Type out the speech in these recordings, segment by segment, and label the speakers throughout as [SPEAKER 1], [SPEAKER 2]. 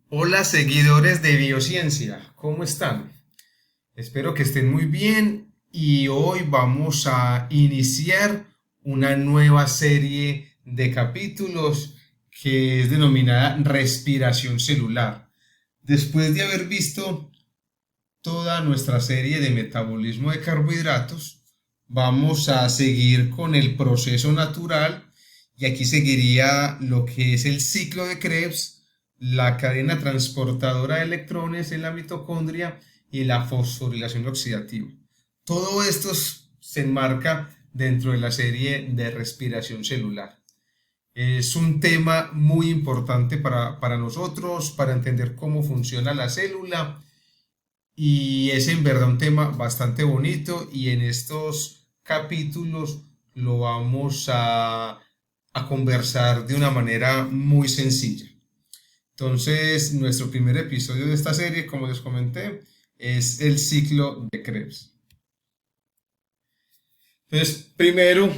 [SPEAKER 1] Hola seguidores de Biociencia, ¿cómo están? Espero que estén muy bien y hoy vamos a iniciar una nueva serie de capítulos que es denominada respiración celular. Después de haber visto toda nuestra serie de metabolismo de carbohidratos, vamos a seguir con el proceso natural y aquí seguiría lo que es el ciclo de Krebs, la cadena transportadora de electrones en la mitocondria y la fosforilación oxidativa. Todo esto se enmarca dentro de la serie de respiración celular. Es un tema muy importante para nosotros, para entender cómo funciona la célula y es en verdad un tema bastante bonito y en estos capítulos lo vamos a conversar de una manera muy sencilla. Entonces, nuestro primer episodio de esta serie, como les comenté, es el ciclo de Krebs. Entonces, primero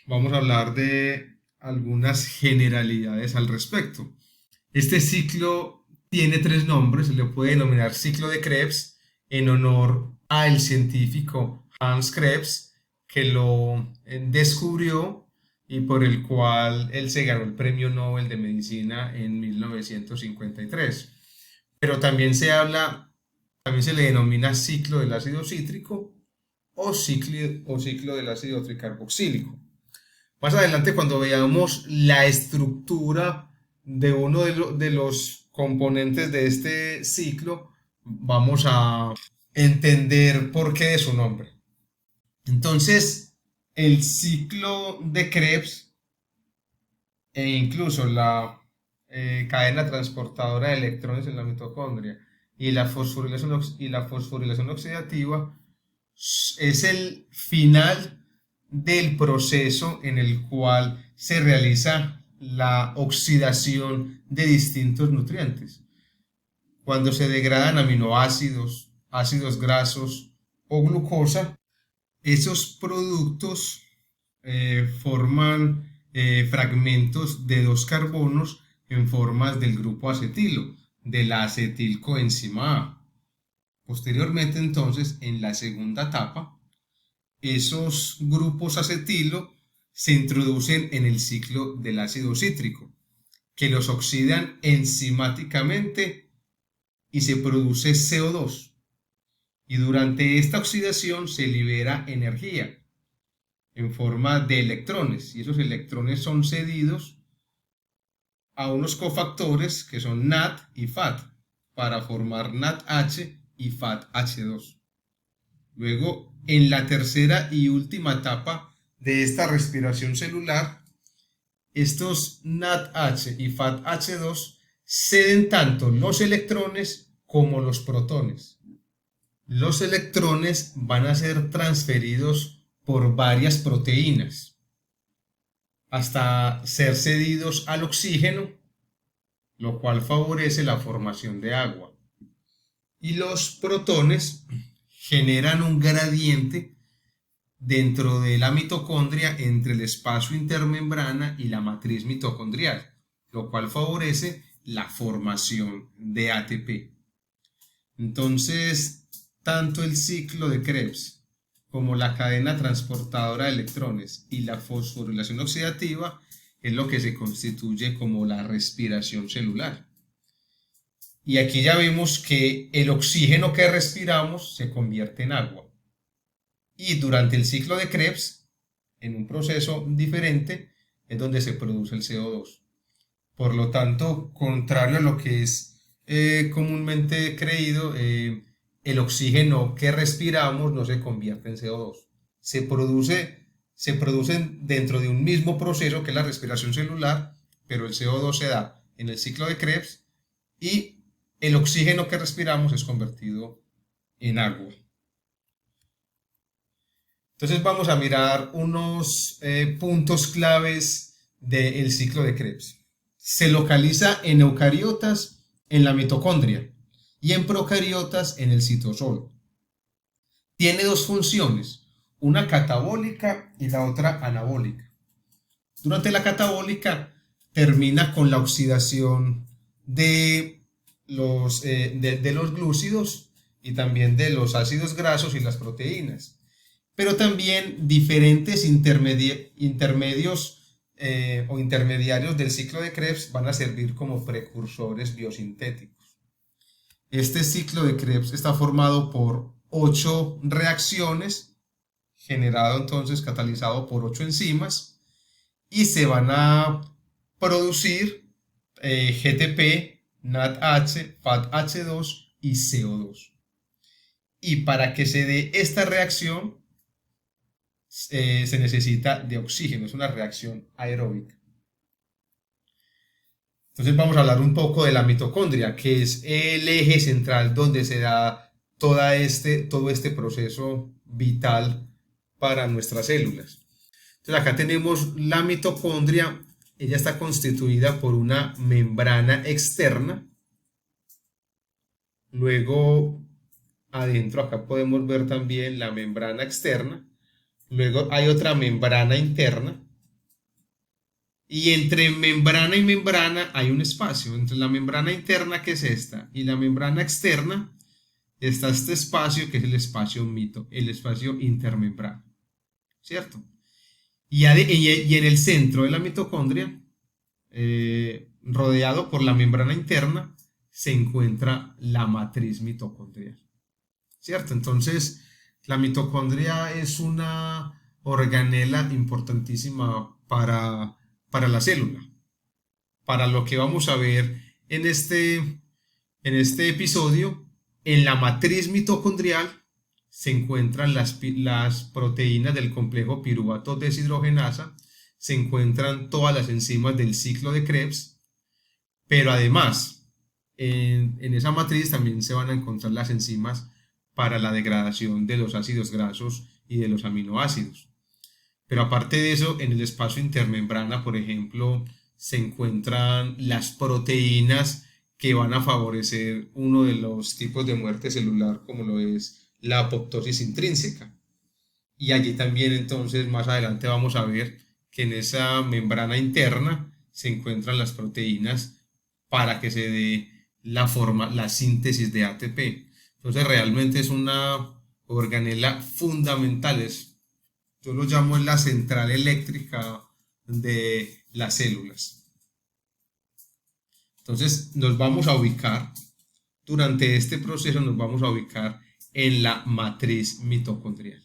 [SPEAKER 1] vamos a hablar de algunas generalidades al respecto. Este ciclo tiene tres nombres, se le puede denominar ciclo de Krebs en honor al científico Hans Krebs que lo descubrió y por el cual él se ganó el premio Nobel de Medicina en 1953. Pero también se le denomina ciclo del ácido cítrico o ciclo del ácido tricarboxílico. Más adelante, cuando veamos la estructura de uno de los componentes de este ciclo, vamos a entender por qué es su nombre. Entonces, el ciclo de Krebs e incluso la cadena transportadora de electrones en la mitocondria y la fosforilación oxidativa es el final del proceso en el cual se realiza la oxidación de distintos nutrientes. Cuando se degradan aminoácidos, ácidos grasos o glucosa, esos productos forman fragmentos de dos carbonos en formas del grupo acetilo, de la acetilcoenzima A. Posteriormente, entonces, en la segunda etapa, esos grupos acetilo se introducen en el ciclo del ácido cítrico, que los oxidan enzimáticamente y se produce CO2. Y durante esta oxidación se libera energía en forma de electrones, y esos electrones son cedidos a unos cofactores que son NAD y FAT para formar NADH y FATH2. Luego, en la tercera y última etapa de esta respiración celular, estos NADH y FATH2 ceden tanto los electrones como los protones. Los electrones van a ser transferidos por varias proteínas hasta ser cedidos al oxígeno, lo cual favorece la formación de agua. Y los protones generan un gradiente dentro de la mitocondria entre el espacio intermembrana y la matriz mitocondrial, lo cual favorece la formación de ATP. Entonces, tanto el ciclo de Krebs como la cadena transportadora de electrones y la fosforilación oxidativa es lo que se constituye como la respiración celular. Y aquí ya vemos que el oxígeno que respiramos se convierte en agua. Y durante el ciclo de Krebs, en un proceso diferente, es donde se produce el CO2. Por lo tanto, contrario a lo que es comúnmente creído, el oxígeno que respiramos no se convierte en CO2. Se producen dentro de un mismo proceso que es la respiración celular, pero el CO2 se da en el ciclo de Krebs y el oxígeno que respiramos es convertido en agua. Entonces vamos a mirar unos puntos claves del ciclo de Krebs. Se localiza en eucariotas en la mitocondria y en procariotas en el citosol. Tiene dos funciones, una catabólica y la otra anabólica. Durante la catabólica termina con la oxidación de de los glúcidos y también de los ácidos grasos y las proteínas. Pero también diferentes intermedios o intermediarios del ciclo de Krebs van a servir como precursores biosintéticos. Este ciclo de Krebs está formado por 8 reacciones, generado entonces catalizado por 8 enzimas, y se van a producir GTP, NADH, FADH2 y CO2. Y para que se dé esta reacción se necesita de oxígeno, es una reacción aeróbica. Entonces vamos a hablar un poco de la mitocondria, que es el eje central donde se da todo este proceso vital para nuestras células. Entonces acá tenemos la mitocondria, ella está constituida por una membrana externa. Luego adentro acá podemos ver también la membrana externa. Luego hay otra membrana interna. Y entre membrana y membrana hay un espacio. Entre la membrana interna, que es esta, y la membrana externa, está este espacio que es el espacio intermembrana. ¿Cierto? Y en el centro de la mitocondria, rodeado por la membrana interna, se encuentra la matriz mitocondrial. ¿Cierto? Entonces, la mitocondria es una organela importantísima para la célula. Para lo que vamos a ver en este episodio, en la matriz mitocondrial se encuentran las proteínas del complejo piruvato deshidrogenasa, se encuentran todas las enzimas del ciclo de Krebs, pero además en esa matriz también se van a encontrar las enzimas para la degradación de los ácidos grasos y de los aminoácidos. Pero aparte de eso, en el espacio intermembrana, por ejemplo, se encuentran las proteínas que van a favorecer uno de los tipos de muerte celular, como lo es la apoptosis intrínseca. Y allí también entonces más adelante vamos a ver que en esa membrana interna se encuentran las proteínas para que se dé la síntesis de ATP. Entonces realmente es una organela fundamental, yo lo llamo la central eléctrica de las células. Entonces nos vamos a ubicar, durante este proceso nos vamos a ubicar en la matriz mitocondrial,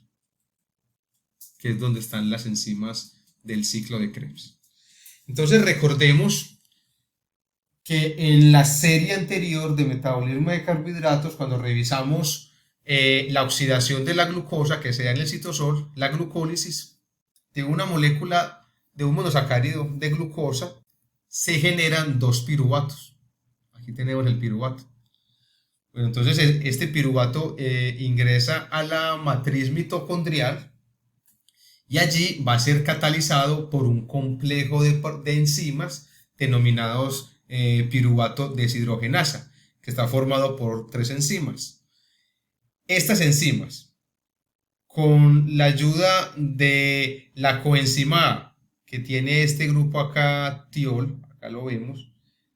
[SPEAKER 1] que es donde están las enzimas del ciclo de Krebs. Entonces recordemos que en la serie anterior de metabolismo de carbohidratos, cuando revisamos la oxidación de la glucosa que se da en el citosol, la glucólisis de una molécula de un monosacárido de glucosa, se generan 2 piruvatos. Aquí tenemos el piruvato. Bueno, entonces este piruvato ingresa a la matriz mitocondrial y allí va a ser catalizado por un complejo de enzimas denominados piruvato deshidrogenasa, que está formado por 3 enzimas. Estas enzimas, con la ayuda de la coenzima A, que tiene este grupo acá, tiol, acá lo vemos,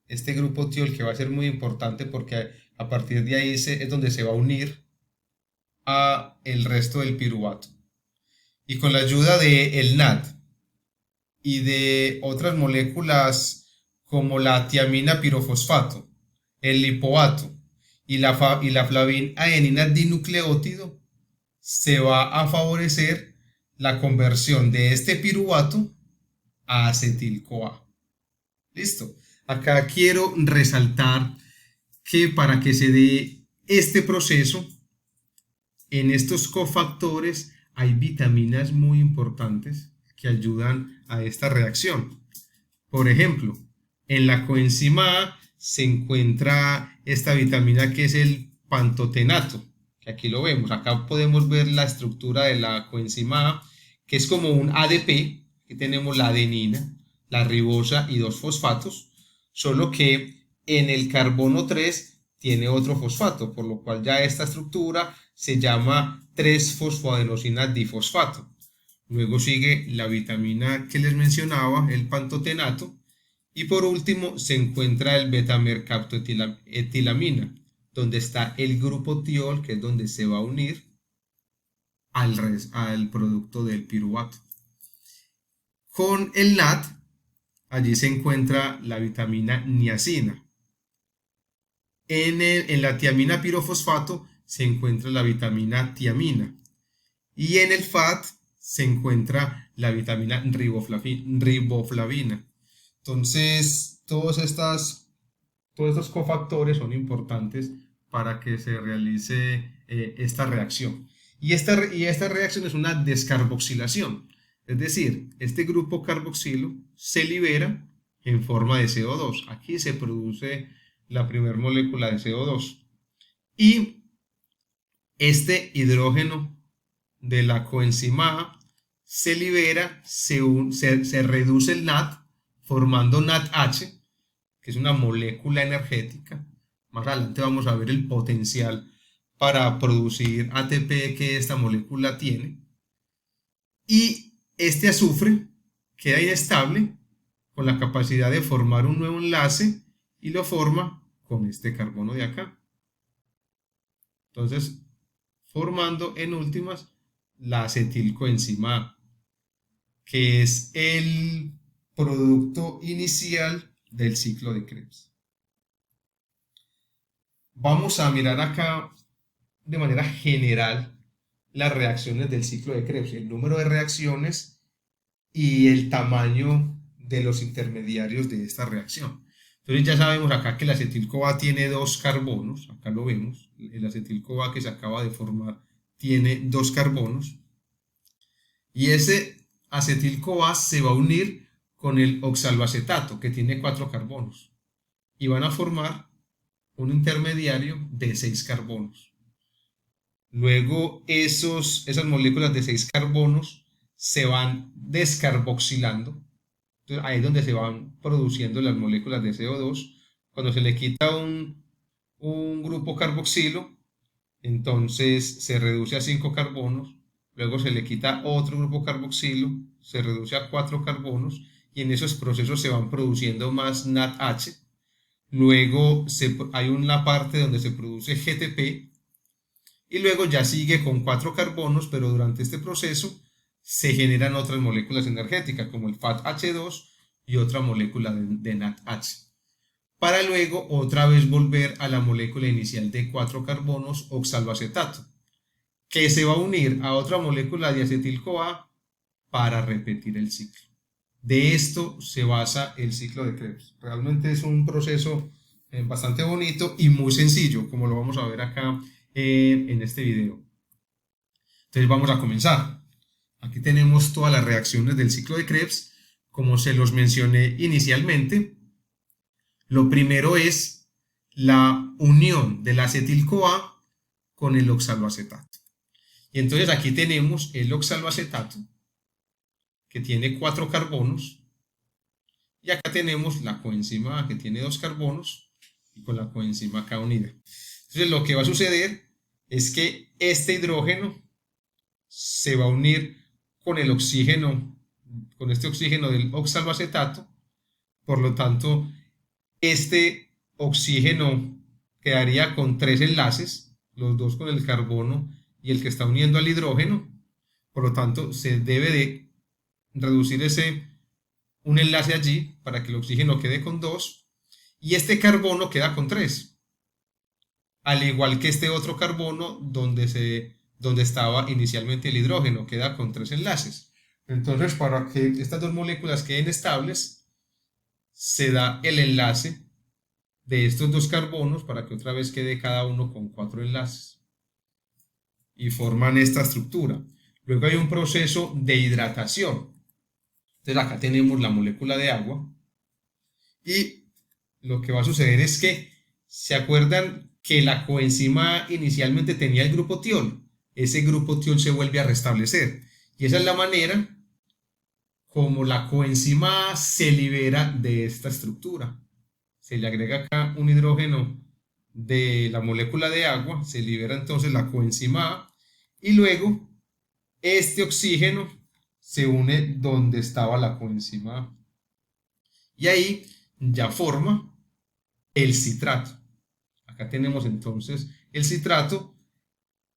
[SPEAKER 1] este grupo tiol que va a ser muy importante porque a partir de ahí es donde se va a unir a el resto del piruvato. Y con la ayuda del NAD y de otras moléculas como la tiamina pirofosfato, el lipoato y la flavina dinucleótido, se va a favorecer la conversión de este piruvato a acetil-CoA. Listo. Acá quiero resaltar que para que se dé este proceso, en estos cofactores hay vitaminas muy importantes que ayudan a esta reacción. Por ejemplo, en la coenzima A se encuentra esta vitamina que es el pantotenato, que aquí lo vemos. Acá podemos ver la estructura de la coenzima A, que es como un ADP. Aquí tenemos la adenina, la ribosa y 2 fosfatos, solo que en el carbono 3 tiene otro fosfato, por lo cual ya esta estructura se llama 3-fosfoadenosina difosfato. Luego sigue la vitamina que les mencionaba, el pantotenato, Y por último se encuentra el betamercaptoetilamina, donde está el grupo tiol, que es donde se va a unir al producto del piruvato. Con el NAT, allí se encuentra la vitamina niacina. En la tiamina pirofosfato se encuentra la vitamina tiamina. Y en el FAT se encuentra la vitamina riboflavina. Entonces, todos estos cofactores son importantes para que se realice esta reacción. Y esta reacción es una descarboxilación. Es decir, este grupo carboxilo se libera en forma de CO2. Aquí se produce la primera molécula de CO2. Y este hidrógeno de la coenzima A se libera, se reduce el NAT, formando NADH, que es una molécula energética. Más adelante vamos a ver el potencial para producir ATP que esta molécula tiene. Y este azufre queda inestable con la capacidad de formar un nuevo enlace y lo forma con este carbono de acá. Entonces, formando en últimas la acetilcoenzima A, que es el producto inicial del ciclo de Krebs. Vamos a mirar acá de manera general las reacciones del ciclo de Krebs, el número de reacciones y el tamaño de los intermediarios de esta reacción. Entonces ya sabemos acá que el acetil-CoA tiene 2 carbonos, acá lo vemos, el acetil-CoA que se acaba de formar tiene 2 carbonos, y ese acetil-CoA se va a unir con el oxaloacetato que tiene 4 carbonos, y van a formar un intermediario de 6 carbonos. Luego esas moléculas de 6 carbonos se van descarboxilando. Entonces, ahí es donde se van produciendo las moléculas de CO2. Cuando se le quita un grupo carboxilo, entonces se reduce a 5 carbonos. Luego se le quita otro grupo carboxilo, se reduce a 4 carbonos. Y en esos procesos se van produciendo más NADH. Luego hay una parte donde se produce GTP. Y luego ya sigue con 4 carbonos, pero durante este proceso se generan otras moléculas energéticas como el FATH2 y otra molécula de NADH, para luego otra vez volver a la molécula inicial de 4 carbonos oxaloacetato, que se va a unir a otra molécula de acetil-CoA para repetir el ciclo. De esto se basa el ciclo de Krebs. Realmente es un proceso bastante bonito y muy sencillo, como lo vamos a ver acá en este video. Entonces vamos a comenzar. Aquí tenemos todas las reacciones del ciclo de Krebs, como se los mencioné inicialmente. Lo primero es la unión del acetil-CoA con el oxaloacetato. Y entonces aquí tenemos el oxaloacetato, que tiene 4 carbonos, y acá tenemos la coenzima A, que tiene 2 carbonos, y con la coenzima K unida. Entonces lo que va a suceder es que este hidrógeno se va a unir con el oxígeno, con este oxígeno del oxaloacetato. Por lo tanto, este oxígeno quedaría con 3 enlaces, los dos con el carbono y el que está uniendo al hidrógeno. Por lo tanto, se debe de reducir un enlace allí para que el oxígeno quede con 2 y este carbono queda con 3, al igual que este otro carbono donde estaba inicialmente el hidrógeno, queda con 3 enlaces. Entonces, para que estas dos moléculas queden estables, se da el enlace de estos 2 carbonos para que otra vez quede cada uno con 4 enlaces y forman esta estructura. Luego hay un proceso de hidratación. Entonces acá tenemos la molécula de agua y lo que va a suceder es que, ¿se acuerdan que la coenzima inicialmente tenía el grupo tiol? Ese grupo tiol se vuelve a restablecer y esa es la manera como la coenzima A se libera de esta estructura. Se le agrega acá un hidrógeno de la molécula de agua, se libera entonces la coenzima A y luego este oxígeno se une donde estaba la coenzima A. Y ahí ya forma el citrato. Acá tenemos entonces el citrato,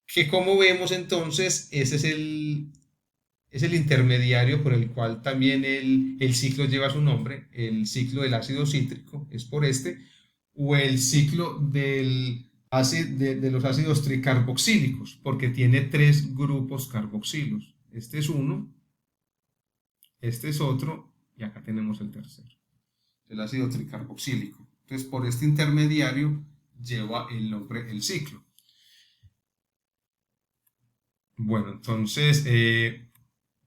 [SPEAKER 1] que como vemos entonces, ese es el intermediario por el cual también el ciclo lleva su nombre, el ciclo del ácido cítrico, es por este, o el ciclo de los ácidos tricarboxílicos, porque tiene tres grupos carboxilos. Este es uno, este es otro, y acá tenemos el tercero, el ácido tricarboxílico. Entonces, por este intermediario lleva el nombre el ciclo. Bueno, entonces,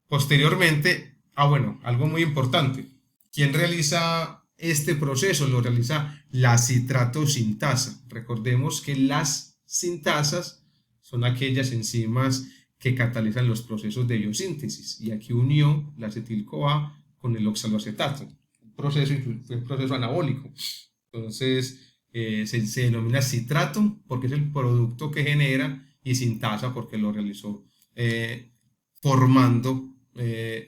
[SPEAKER 1] posteriormente, bueno, algo muy importante. ¿Quién realiza este proceso? Lo realiza la citratosintasa. Recordemos que las sintasas son aquellas enzimas que catalizan los procesos de biosíntesis. Y aquí unió la acetil-CoA con el oxaloacetato. Un proceso anabólico. Entonces, se denomina citrato porque es el producto que genera y sintasa porque lo realizó formando,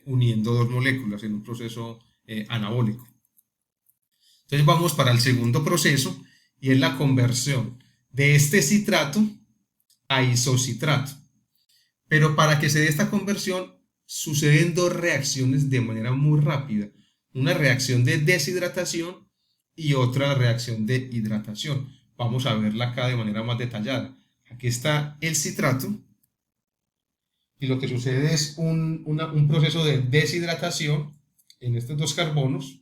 [SPEAKER 1] uniendo dos moléculas en un proceso anabólico. Entonces vamos para el segundo proceso y es la conversión de este citrato a isocitrato. Pero para que se dé esta conversión suceden dos reacciones de manera muy rápida. Una reacción de deshidratación y otra reacción de hidratación. Vamos a verla acá de manera más detallada. Aquí está el citrato y lo que sucede es un proceso de deshidratación en estos dos carbonos,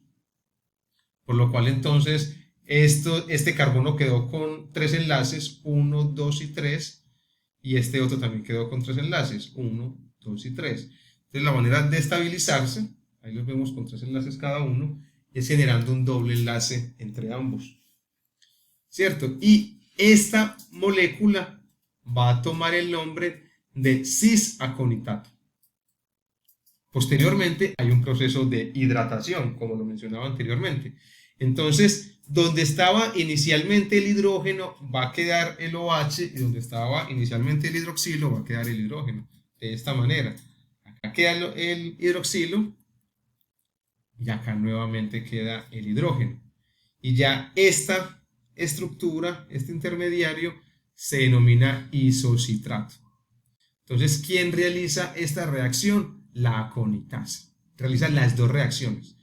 [SPEAKER 1] por lo cual entonces este carbono quedó con tres enlaces, 1, 2 y 3, y este otro también quedó con tres enlaces, 1, 2 y 3. Entonces la manera de estabilizarse, ahí los vemos con tres enlaces cada uno, es generando un doble enlace entre ambos, ¿cierto? Y esta molécula va a tomar el nombre de cis-aconitato. Posteriormente hay un proceso de hidratación, como lo mencionaba anteriormente. Entonces, donde estaba inicialmente el hidrógeno va a quedar el OH y donde estaba inicialmente el hidroxilo va a quedar el hidrógeno. De esta manera, acá queda el hidroxilo y acá nuevamente queda el hidrógeno. Y ya esta estructura, este intermediario, se denomina isocitrato. Entonces, ¿quién realiza esta reacción? La aconitasa. Realiza las dos reacciones.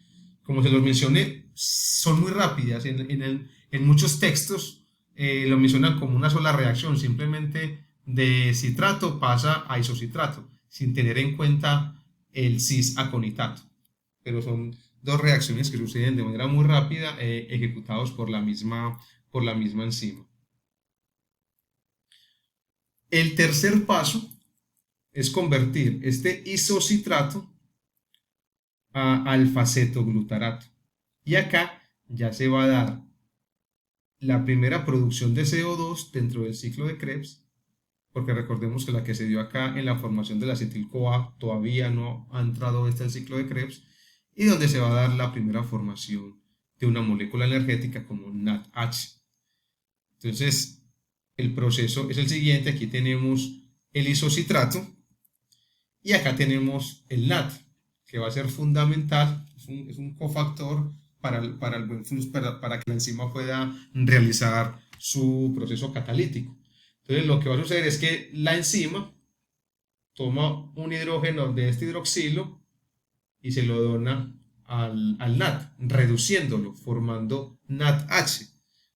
[SPEAKER 1] Como se los mencioné, son muy rápidas. En muchos textos lo mencionan como una sola reacción. Simplemente de citrato pasa a isocitrato, sin tener en cuenta el cis-aconitato. Pero son dos reacciones que suceden de manera muy rápida, ejecutados por la misma enzima. El tercer paso es convertir este isocitrato a alfa-cetoglutarato. Y acá ya se va a dar la primera producción de CO2 dentro del ciclo de Krebs, porque recordemos que la que se dio acá en la formación de la acetil-CoA todavía no ha entrado este al ciclo de Krebs, y donde se va a dar la primera formación de una molécula energética como NADH. Entonces, el proceso es el siguiente. Aquí tenemos el isocitrato y acá tenemos el NAT, que va a ser fundamental, es un cofactor para el buen para que la enzima pueda realizar su proceso catalítico. Entonces lo que va a suceder es que la enzima toma un hidrógeno de este hidroxilo y se lo dona al NAT, reduciéndolo, formando NADH.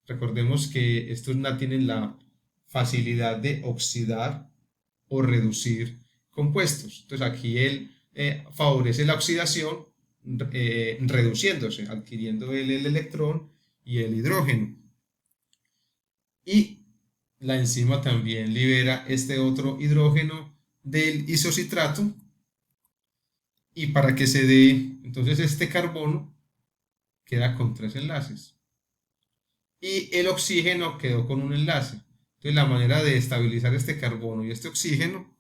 [SPEAKER 1] Recordemos que estos NAT tienen la facilidad de oxidar o reducir compuestos. Entonces aquí él favorece la oxidación reduciéndose, adquiriendo el electrón y el hidrógeno. Y la enzima también libera este otro hidrógeno del isocitrato, y para que se dé, entonces este carbono queda con tres enlaces y el oxígeno quedó con un enlace. Entonces la manera de estabilizar este carbono y este oxígeno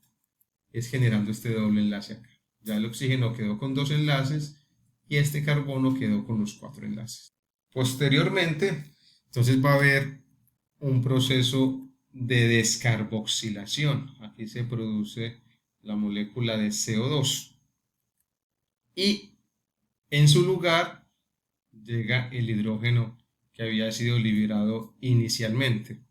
[SPEAKER 1] es generando este doble enlace acá. Ya el oxígeno quedó con dos enlaces y este carbono quedó con los cuatro enlaces. Posteriormente, entonces va a haber un proceso de descarboxilación. Aquí se produce la molécula de CO2 y en su lugar llega el hidrógeno que había sido liberado inicialmente.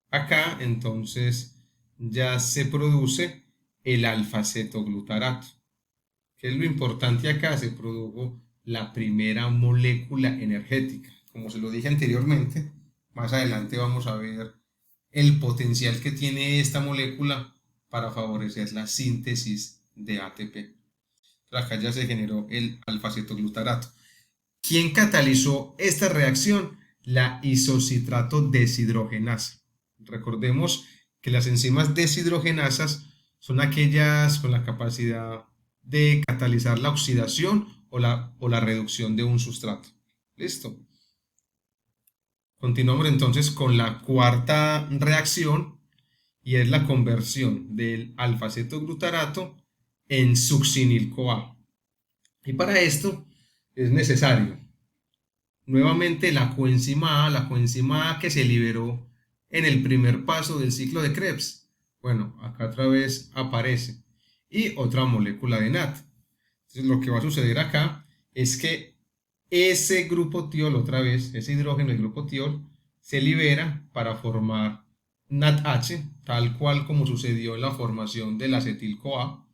[SPEAKER 1] Acá entonces ya se produce el alfa-cetoglutarato. ¿Qué es lo importante acá? Se produjo la primera molécula energética. Como se lo dije anteriormente, más adelante vamos a ver el potencial que tiene esta molécula para favorecer la síntesis de ATP. Acá ya se generó el alfa-cetoglutarato. ¿Quién catalizó esta reacción? La isocitrato deshidrogenasa. Recordemos que las enzimas deshidrogenasas son aquellas con la capacidad de catalizar la oxidación o la reducción de un sustrato. ¿Listo? Continuamos entonces con la cuarta reacción y es la conversión del alfa-cetoglutarato en succinil-CoA. Y para esto es necesario nuevamente la coenzima A que se liberó en el primer paso del ciclo de Krebs. Bueno, acá otra vez aparece. Y otra molécula de NAT. Entonces lo que va a suceder acá es que ese grupo tiol, otra vez, ese hidrógeno del grupo tiol, se libera para formar NADH, tal cual como sucedió en la formación del acetil-CoA.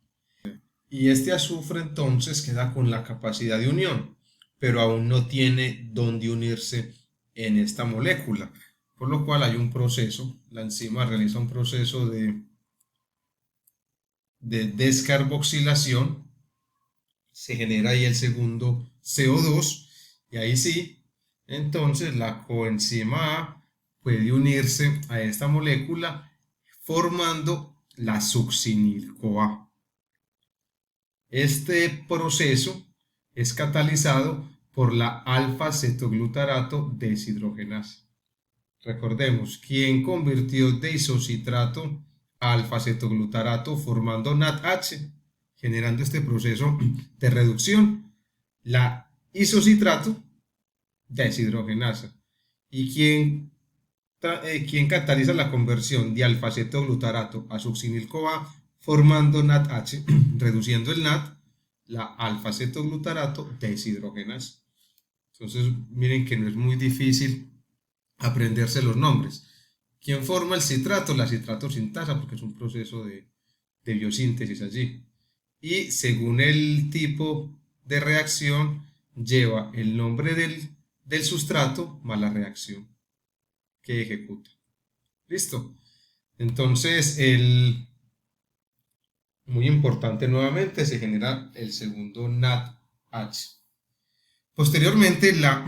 [SPEAKER 1] Y este azufre entonces queda con la capacidad de unión, pero aún no tiene dónde unirse en esta molécula, por lo cual hay un proceso, la enzima realiza un proceso de descarboxilación, se genera ahí el segundo CO2 y ahí sí, entonces la coenzima A puede unirse a esta molécula formando la succinil-CoA. Este proceso es catalizado por la alfa-cetoglutarato deshidrogenasa. Recordemos, ¿quién convirtió de isocitrato a alfa-cetoglutarato formando NADH, generando este proceso de reducción? La isocitrato deshidrogenasa. ¿Y quién cataliza la conversión de alfa-cetoglutarato a succinil-CoA formando NADH, reduciendo el NAD, la alfa-cetoglutarato deshidrogenasa? Entonces, miren que no es muy difícil aprenderse los nombres. ¿Quién forma el citrato? La citrato sintasa, porque es un proceso de biosíntesis allí. Y según el tipo de reacción, lleva el nombre del sustrato más la reacción que ejecuta. ¿Listo? Entonces, muy importante nuevamente, se genera el segundo NADH. Posteriormente, la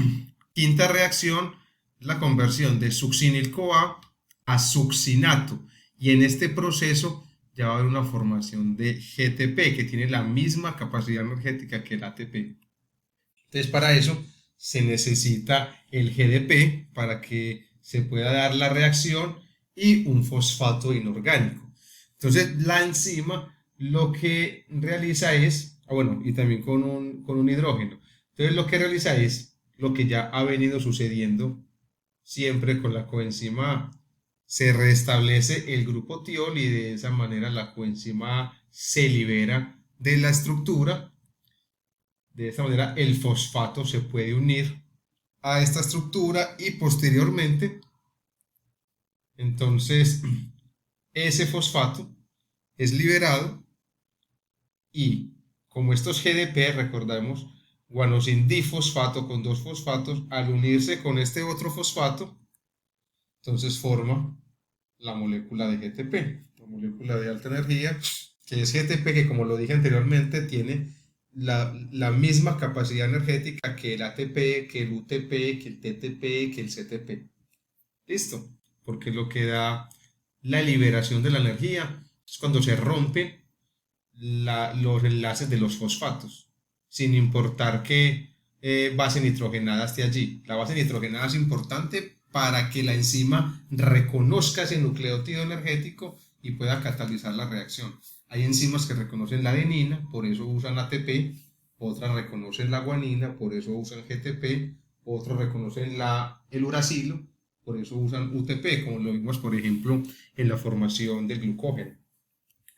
[SPEAKER 1] quinta reacción es la conversión de succinil-CoA a succinato. Y en este proceso ya va a haber una formación de GTP que tiene la misma capacidad energética que el ATP. Entonces, para eso se necesita el GDP para que se pueda dar la reacción y un fosfato inorgánico. Entonces, la enzima lo que realiza es, bueno, y también con un hidrógeno. Entonces, lo que realiza es lo que ya ha venido sucediendo siempre con la coenzima A. Se restablece el grupo tiol y de esa manera la coenzima A se libera de la estructura. De esta manera el fosfato se puede unir a esta estructura y posteriormente entonces ese fosfato es liberado y como estos GDP, recordamos, guanosin-difosfato con dos fosfatos, al unirse con este otro fosfato, entonces forma la molécula de GTP, la molécula de alta energía, que es GTP, que como lo dije anteriormente, tiene la misma capacidad energética que el ATP, que el UTP, que el TTP, que el CTP. ¿Listo? Porque lo que da la liberación de la energía es cuando se rompen los enlaces de los fosfatos, sin importar qué base nitrogenada esté allí. La base nitrogenada es importante para que la enzima reconozca ese nucleótido energético y pueda catalizar la reacción. Hay enzimas que reconocen la adenina, por eso usan ATP, otras reconocen la guanina, por eso usan GTP, otros reconocen el uracilo, por eso usan UTP, como lo vimos por ejemplo en la formación del glucógeno.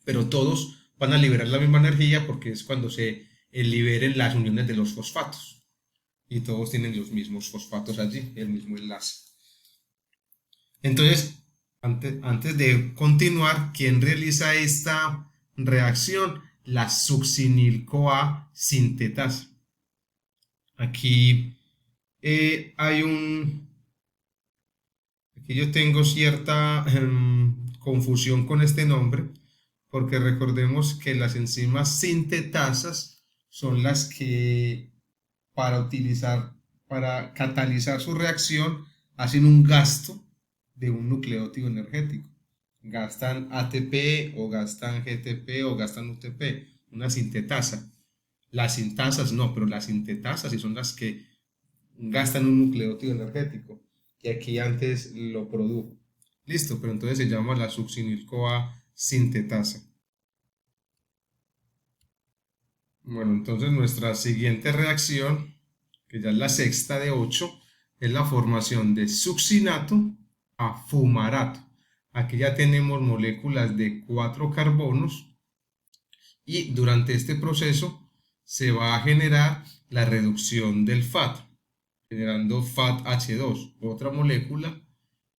[SPEAKER 1] Pero todos van a liberar la misma energía porque es cuando se liberen las uniones de los fosfatos. y todos tienen los mismos fosfatos allí, el mismo enlace. Entonces, antes de continuar, ¿quién realiza esta reacción? La succinil-CoA sintetasa. Aquí aquí yo tengo cierta confusión con este nombre, porque recordemos que las enzimas sintetasas son las que para catalizar su reacción hacen un gasto de un nucleótido energético. Gastan ATP o gastan GTP o gastan UTP, una sintetasa. Las sintasas no, pero las sintetasas sí son las que gastan un nucleótido energético, que aquí antes lo produjo. Listo, pero entonces se llama la succinil-CoA sintetasa. Bueno, entonces nuestra siguiente reacción, que ya es la sexta de 8, es la formación de succinato a fumarato. Aquí ya tenemos moléculas de 4 carbonos y durante este proceso se va a generar la reducción del FAT, generando FAT-H2, otra molécula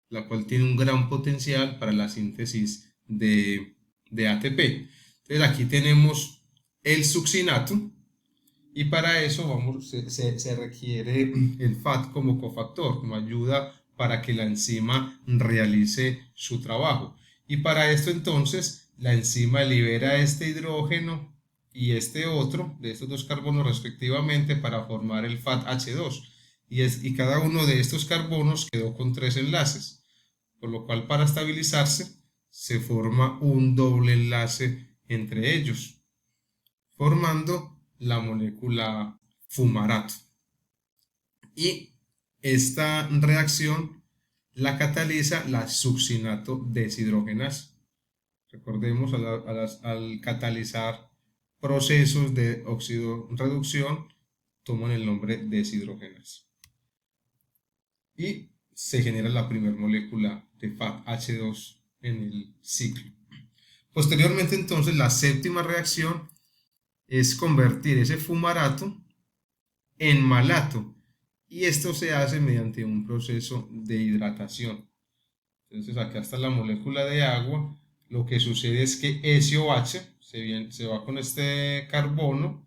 [SPEAKER 1] la cual tiene un gran potencial para la síntesis de ATP. Entonces aquí tenemos el succinato y para eso se requiere el FAT como cofactor, como ayuda para que la enzima realice su trabajo. Y para esto entonces la enzima libera este hidrógeno y este otro, de estos dos carbonos respectivamente, para formar el FAT-H2. Y cada uno de estos carbonos quedó con 3 enlaces, por lo cual para estabilizarse se forma un doble enlace entre ellos, formando la molécula fumarato. Y esta reacción la cataliza la succinato deshidrogenasa. Recordemos, al catalizar procesos de oxidorreducción, toman el nombre deshidrogenasa. Y se genera la primera molécula de FAT-H2 en el ciclo. Posteriormente, entonces, la séptima reacción es convertir ese fumarato en malato, y esto se hace mediante un proceso de hidratación. Entonces acá está la molécula de agua. Lo que sucede es que SOH se va con este carbono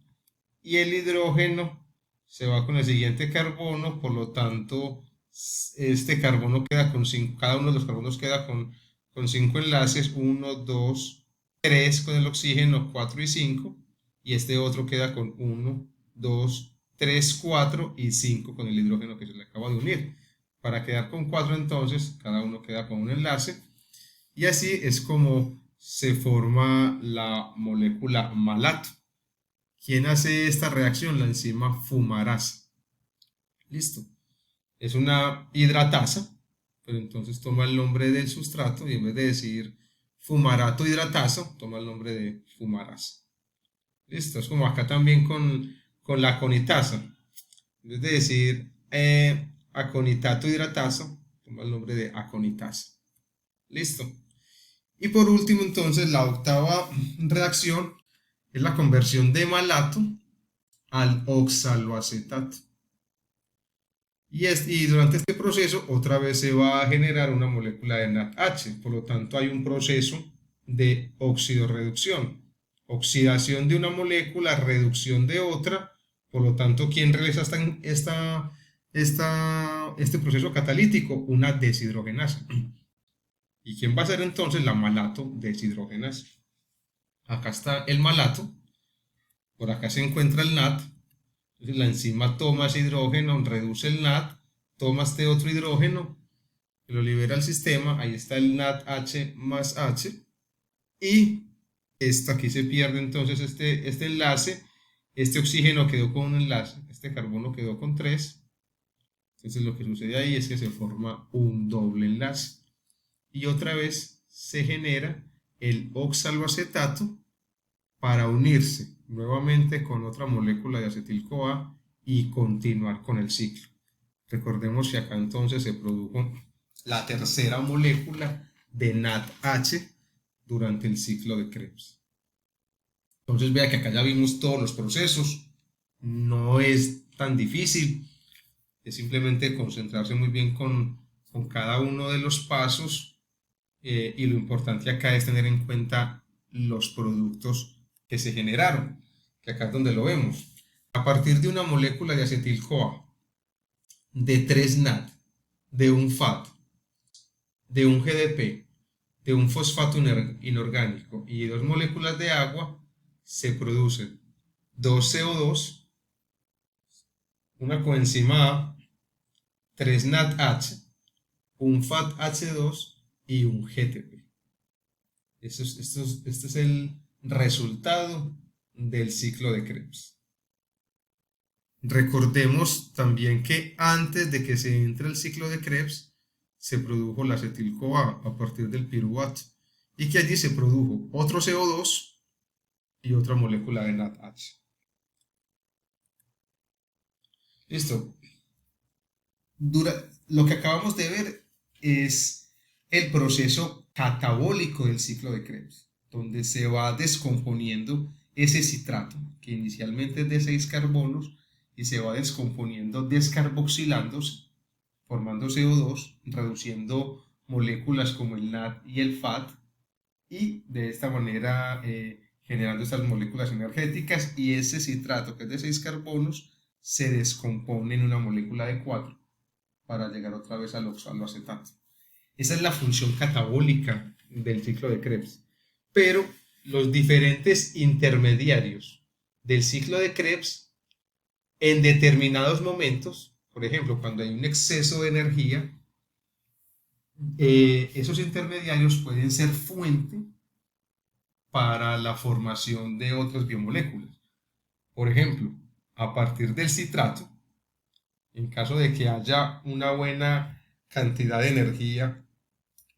[SPEAKER 1] y el hidrógeno se va con el siguiente carbono, por lo tanto este carbono queda con 5, cada uno de los carbonos queda con 5 enlaces, 1, 2, 3 con el oxígeno, 4 y 5, y este otro queda con 1, 2, 3, 4 y 5 con el hidrógeno que se le acaba de unir. Para quedar con 4 entonces, cada uno queda con un enlace, y así es como se forma la molécula malato. ¿Quién hace esta reacción? La enzima fumarasa. Listo. Es una hidratasa, pero entonces toma el nombre del sustrato y en vez de decir fumarato hidratasa, toma el nombre de fumarasa. Listo. Es como acá también con la aconitasa. En vez de decir aconitato hidratasa, toma el nombre de aconitasa. Listo. Y por último, entonces, la octava reacción es la conversión de malato al oxaloacetato. Y durante este proceso, otra vez se va a generar una molécula de NADH. Por lo tanto, hay un proceso de oxidorreducción. Oxidación de una molécula, reducción de otra. Por lo tanto, ¿quién realiza este proceso catalítico? Una deshidrogenasa. ¿Y quién va a ser entonces la malato deshidrogenasa? Acá está el malato, por acá se encuentra el NAD. Entonces la enzima toma ese hidrógeno, reduce el NAD, toma este otro hidrógeno, lo libera al sistema, ahí está el NADH más H, y aquí se pierde entonces este enlace, este oxígeno quedó con un enlace, este carbono quedó con 3, entonces lo que sucede ahí es que se forma un doble enlace, y otra vez se genera el oxaloacetato para unirse nuevamente con otra molécula de acetil-CoA y continuar con el ciclo. Recordemos que acá entonces se produjo la tercera molécula de NADH durante el ciclo de Krebs. Entonces vea que acá ya vimos todos los procesos, no es tan difícil. Es simplemente concentrarse muy bien con cada uno de los pasos, y lo importante acá es tener en cuenta los productos que se generaron, que acá es donde lo vemos. A partir de una molécula de acetil-CoA, de 3 NAD, de un FAT, de un GDP, de un fosfato inorgánico y 2 moléculas de agua, se producen 2 CO2, una coenzima A, 3 NADH, un FATH2 y un GTP. Este es el resultado del ciclo de Krebs. Recordemos también que antes de que se entre el ciclo de Krebs, se produjo la acetil-CoA a partir del piruvato y que allí se produjo otro CO2 y otra molécula de NADH. Listo. Lo que acabamos de ver es el proceso catabólico del ciclo de Krebs, donde se va descomponiendo ese citrato, que inicialmente es de 6 carbonos, y se va descomponiendo, descarboxilándose, formando CO2, reduciendo moléculas como el NAD y el FAT, y de esta manera generando estas moléculas energéticas, y ese citrato, que es de 6 carbonos, se descompone en una molécula de 4 para llegar otra vez al oxaloacetato. Esa es la función catabólica del ciclo de Krebs. Pero los diferentes intermediarios del ciclo de Krebs, en determinados momentos, por ejemplo, cuando hay un exceso de energía, esos intermediarios pueden ser fuente para la formación de otras biomoléculas. Por ejemplo, a partir del citrato, en caso de que haya una buena cantidad de energía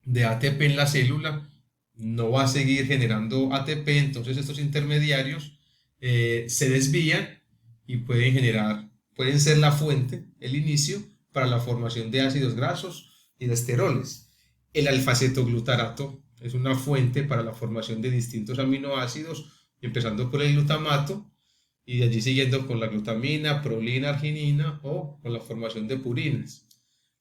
[SPEAKER 1] de ATP en la célula, no va a seguir generando ATP, entonces estos intermediarios se desvían y pueden ser la fuente, el inicio para la formación de ácidos grasos y de esteroles. El alfa-cetoglutarato es una fuente para la formación de distintos aminoácidos, empezando por el glutamato y de allí siguiendo con la glutamina, prolina, arginina o con la formación de purinas.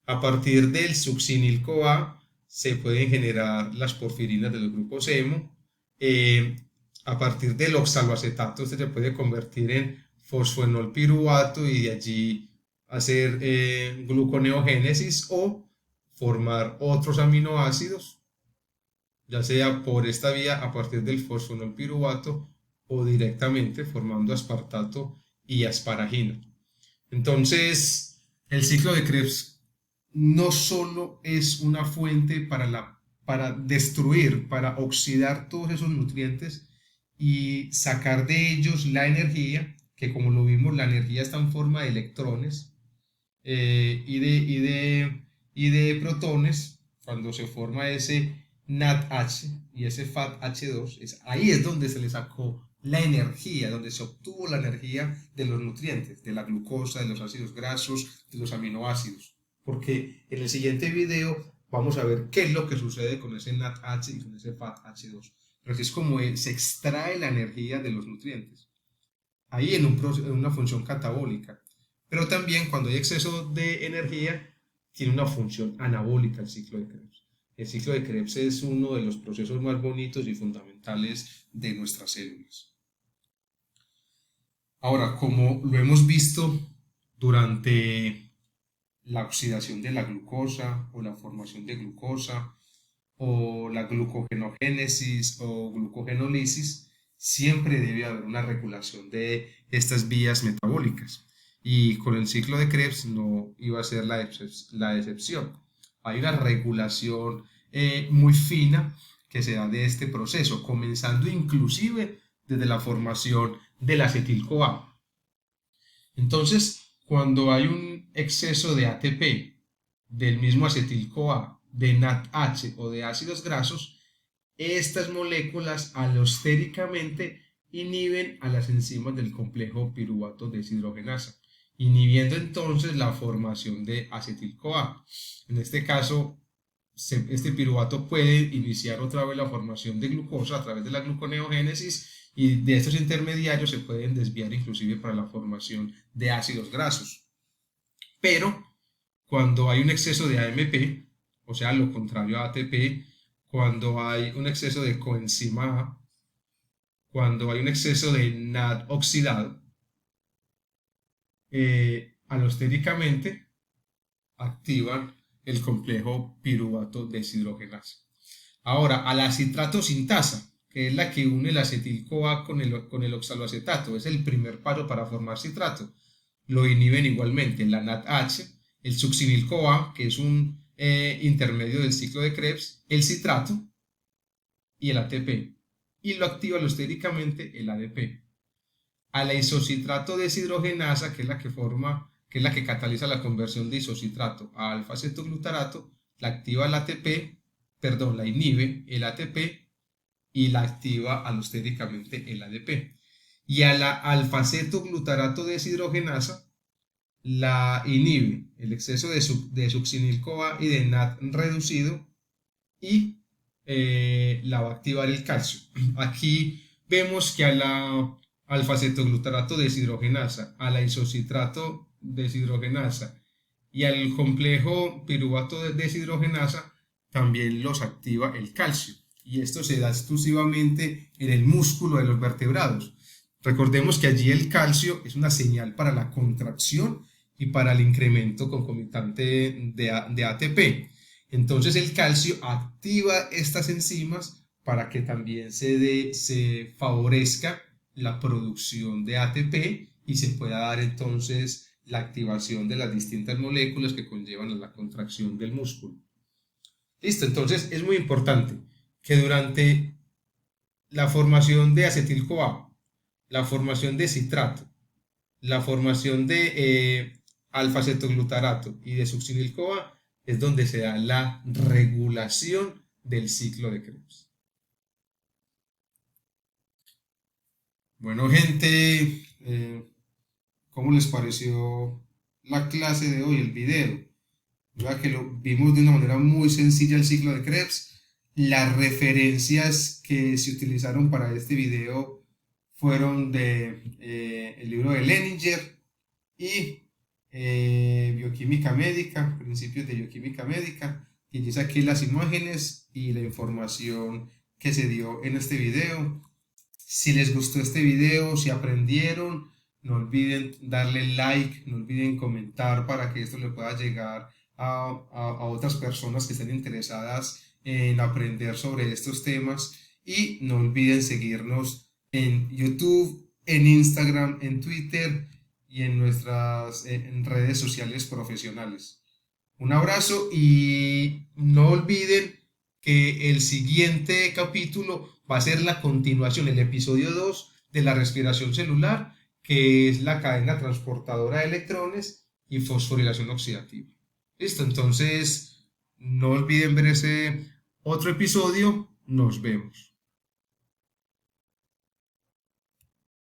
[SPEAKER 1] A partir del succinil-CoA se pueden generar las porfirinas de los grupos hemo. A partir del oxaloacetato, este se puede convertir en fosfoenolpiruvato y de allí hacer gluconeogénesis o formar otros aminoácidos, ya sea por esta vía a partir del fosfoenolpiruvato o directamente formando aspartato y asparagina. Entonces, el ciclo de Krebs no solo es una fuente para destruir, para oxidar todos esos nutrientes y sacar de ellos la energía, que como lo vimos, la energía está en forma de electrones y de protones. Cuando se forma ese NADH y ese FATH2, ahí es donde se le sacó la energía, donde se obtuvo la energía de los nutrientes, de la glucosa, de los ácidos grasos, de los aminoácidos. Porque en el siguiente video vamos a ver qué es lo que sucede con ese NADH y con ese FATH2. Pero así es como se extrae la energía de los nutrientes. Ahí en una función catabólica. Pero también cuando hay exceso de energía, tiene una función anabólica el ciclo de Krebs. El ciclo de Krebs es uno de los procesos más bonitos y fundamentales de nuestras células. Ahora, como lo hemos visto durante la oxidación de la glucosa o la formación de glucosa o la glucogenogénesis o glucogenólisis, siempre debe haber una regulación de estas vías metabólicas. Y con el ciclo de Krebs no iba a ser la excepción. Hay una regulación muy fina que se da de este proceso, comenzando inclusive desde la formación del acetil-CoA. Entonces, cuando hay un exceso de ATP del mismo acetil-CoA, de NADH o de ácidos grasos, estas moléculas alostéricamente inhiben a las enzimas del complejo piruvato deshidrogenasa, inhibiendo entonces la formación de acetil-CoA. En este caso, este piruvato puede iniciar otra vez la formación de glucosa a través de la gluconeogénesis, y de estos intermediarios se pueden desviar inclusive para la formación de ácidos grasos. Pero cuando hay un exceso de AMP, o sea, lo contrario a ATP, cuando hay un exceso de coenzima A, cuando hay un exceso de NAD oxidado, alostéricamente activan el complejo piruvato deshidrogenasa. Ahora, a la citrato sintasa, que es la que une el acetil-CoA con el oxaloacetato, es el primer paso para formar citrato. Lo inhiben igualmente la NADH, el succinil-CoA, que es un intermedio del ciclo de Krebs, el citrato y el ATP. Y lo activa alostéricamente el ADP. A la isocitrato deshidrogenasa, que es la que cataliza la conversión de isocitrato a alfa-cetoglutarato, la activa el ATP, perdón, la inhibe el ATP y la activa alostéricamente el ADP. Y a la alfa-cetoglutarato deshidrogenasa la inhibe el exceso de succinil-CoA y de NAD reducido y la va a activar el calcio. Aquí vemos que a la alfa-cetoglutarato deshidrogenasa, a la isocitrato deshidrogenasa y al complejo piruvato deshidrogenasa también los activa el calcio. Y esto se da exclusivamente en el músculo de los vertebrados. Recordemos que allí el calcio es una señal para la contracción y para el incremento concomitante de ATP. Entonces el calcio activa estas enzimas para que también se favorezca la producción de ATP y se pueda dar entonces la activación de las distintas moléculas que conllevan a la contracción del músculo. Listo, entonces es muy importante que durante la formación de acetil-CoA, la formación de citrato, la formación de alfa-cetoglutarato y de succinil-CoA es donde se da la regulación del ciclo de Krebs. Bueno, gente, ¿cómo les pareció la clase de hoy, el video? Ya que lo vimos de una manera muy sencilla el ciclo de Krebs. Las referencias que se utilizaron para este video fueron de el libro de Leninger y bioquímica médica, principios de bioquímica médica, y yo saqué las imágenes y la información que se dio en este video. Si les gustó este video, si aprendieron, no olviden darle like, no olviden comentar para que esto le pueda llegar a otras personas que estén interesadas en aprender sobre estos temas, y no olviden seguirnos en YouTube, en Instagram, en Twitter y en nuestras en redes sociales profesionales. Un abrazo y no olviden que el siguiente capítulo va a ser la continuación, el episodio 2 de la respiración celular, que es la cadena transportadora de electrones y fosforilación oxidativa. Listo, entonces no olviden ver ese otro episodio. Nos vemos.